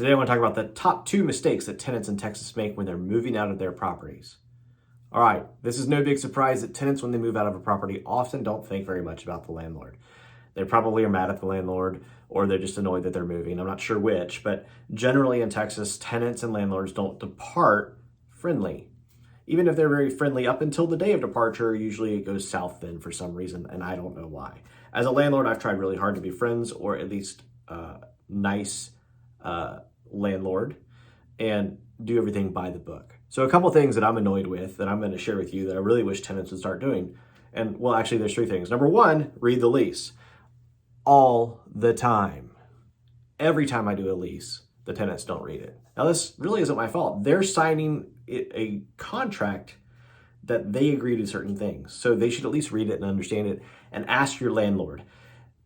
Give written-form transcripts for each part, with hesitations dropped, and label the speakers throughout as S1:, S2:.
S1: Today I want to talk about the top 2 mistakes that tenants in Texas make when they're moving out of their properties. All right, this is no big surprise that tenants, when they move out of a property, often don't think very much about the landlord. They probably are mad at the landlord, or they're just annoyed that they're moving. I'm not sure which, but generally in Texas, tenants and landlords don't depart friendly. Even if they're very friendly up until the day of departure, usually it goes south then for some reason, and I don't know why. As a landlord, I've tried really hard to be friends, or at least nice landlord, and do everything by the book. So a couple things that I'm annoyed with that I'm going to share with you that I really wish tenants would start doing. And well, actually there's 3 things. Number 1, read the lease all the time. Every time I do a lease, the tenants don't read it. Now this really isn't my fault. They're signing a contract that they agree to certain things. So they should at least read it and understand it and ask your landlord.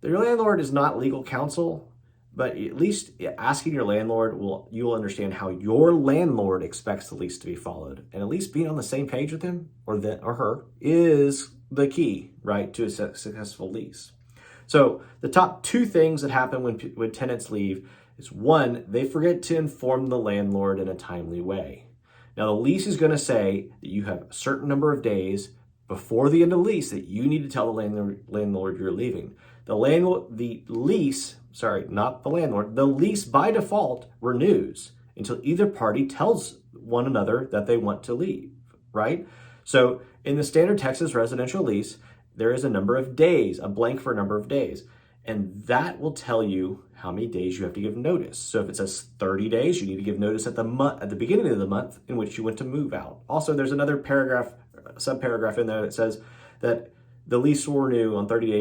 S1: Your landlord is not legal counsel, but at least asking your landlord, you'll understand how your landlord expects the lease to be followed. And at least being on the same page with him or her is the key, right, to a successful lease. So the top 2 things that happen when tenants leave is 1, they forget to inform the landlord in a timely way. Now the lease is going to say that you have a certain number of days before the end of the lease that you need to tell the landlord you're leaving. The lease by default renews until either party tells one another that they want to leave, right? So in the standard Texas residential lease, there is a number of days, a blank for a number of days, and that will tell you how many days you have to give notice. So if it says 30 days, you need to give notice at the beginning of the month in which you want to move out. Also, there's another subparagraph in there that says that the lease will renew on 30-day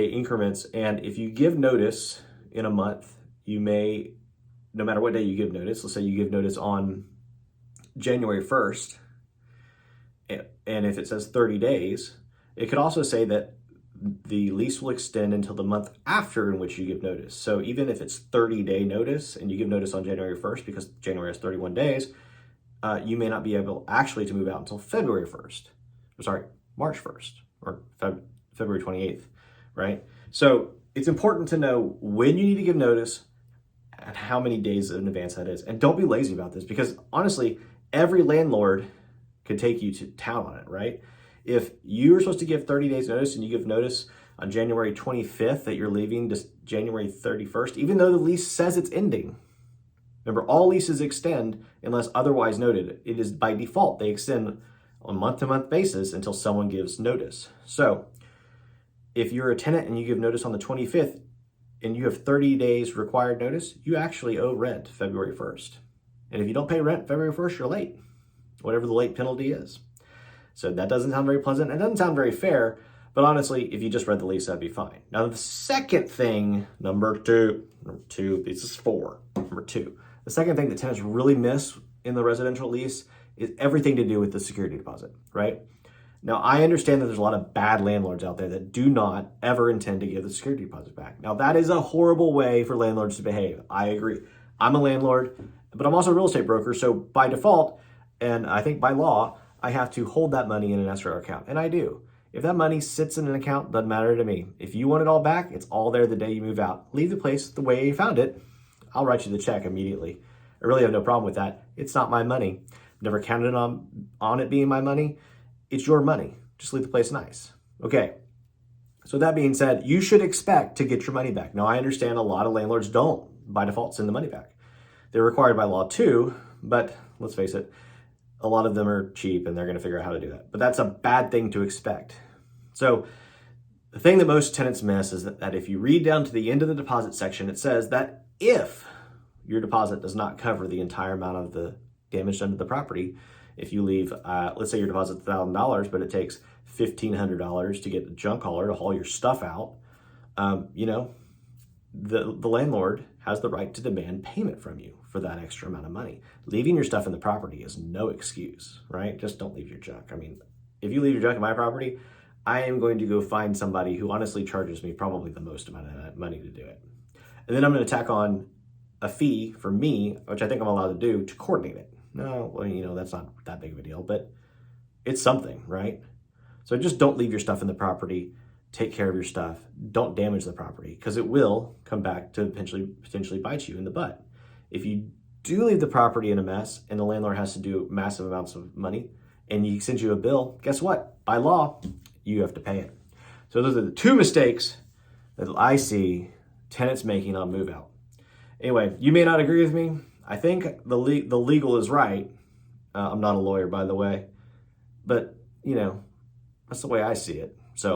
S1: increments, and if you give notice in a month, you may, no matter what day you give notice, let's say you give notice on January 1st, and if it says 30 days, it could also say that the lease will extend until the month after in which you give notice. So even if it's 30-day notice and you give notice on January 1st, because January has 31 days, you may not be able actually to move out until March 1st, or February 28th, right? So it's important to know when you need to give notice and how many days in advance that is. And don't be lazy about this, because honestly, every landlord could take you to town on it, right? If you were supposed to give 30 days notice and you give notice on January 25th that you're leaving just January 31st, even though the lease says it's ending. Remember, all leases extend unless otherwise noted. It is by default, they extend on a month-to-month basis until someone gives notice. So if you're a tenant and you give notice on the 25th and you have 30 days required notice, you actually owe rent February 1st. And if you don't pay rent February 1st, you're late, whatever the late penalty is. So that doesn't sound very pleasant. It doesn't sound very fair, but honestly, if you just read the lease, that'd be fine. Now, the second thing, number two, this is 4, number 2. The second thing that tenants really miss in the residential lease is everything to do with the security deposit, right? Now, I understand that there's a lot of bad landlords out there that do not ever intend to give the security deposit back. Now, that is a horrible way for landlords to behave. I agree. I'm a landlord, but I'm also a real estate broker. So by default, and I think by law, I have to hold that money in an escrow account, and I do. If that money sits in an account, doesn't matter to me. If you want it all back, it's all there the day you move out. Leave the place the way you found it. I'll write you the check immediately. I really have no problem with that. It's not my money. Never counted on it being my money. It's your money. Just leave the place nice. Okay. So that being said, you should expect to get your money back. Now, I understand a lot of landlords don't, by default, send the money back. They're required by law too, but let's face it, a lot of them are cheap and they're going to figure out how to do that. But that's a bad thing to expect. So the thing that most tenants miss is that if you read down to the end of the deposit section, it says that if your deposit does not cover the entire amount of the damage done to the property, if you leave, let's say your deposit's $1,000, but it takes $1,500 to get the junk hauler to haul your stuff out, the landlord has the right to demand payment from you for that extra amount of money. Leaving your stuff in the property is no excuse, right? Just don't leave your junk. I mean, if you leave your junk in my property, I am going to go find somebody who honestly charges me probably the most amount of money to do it. And then I'm going to tack on a fee for me, which I think I'm allowed to do, to coordinate it. No, well, that's not that big of a deal, but it's something, right? So just don't leave your stuff in the property. take care of your stuff, don't damage the property, because it will come back to potentially bite you in the butt. If you do leave the property in a mess and the landlord has to do massive amounts of money and he sends you a bill, guess what? By law, you have to pay it. So those are the two mistakes that I see tenants making on move out. Anyway, you may not agree with me. I think the legal is right. I'm not a lawyer, by the way, but that's the way I see it.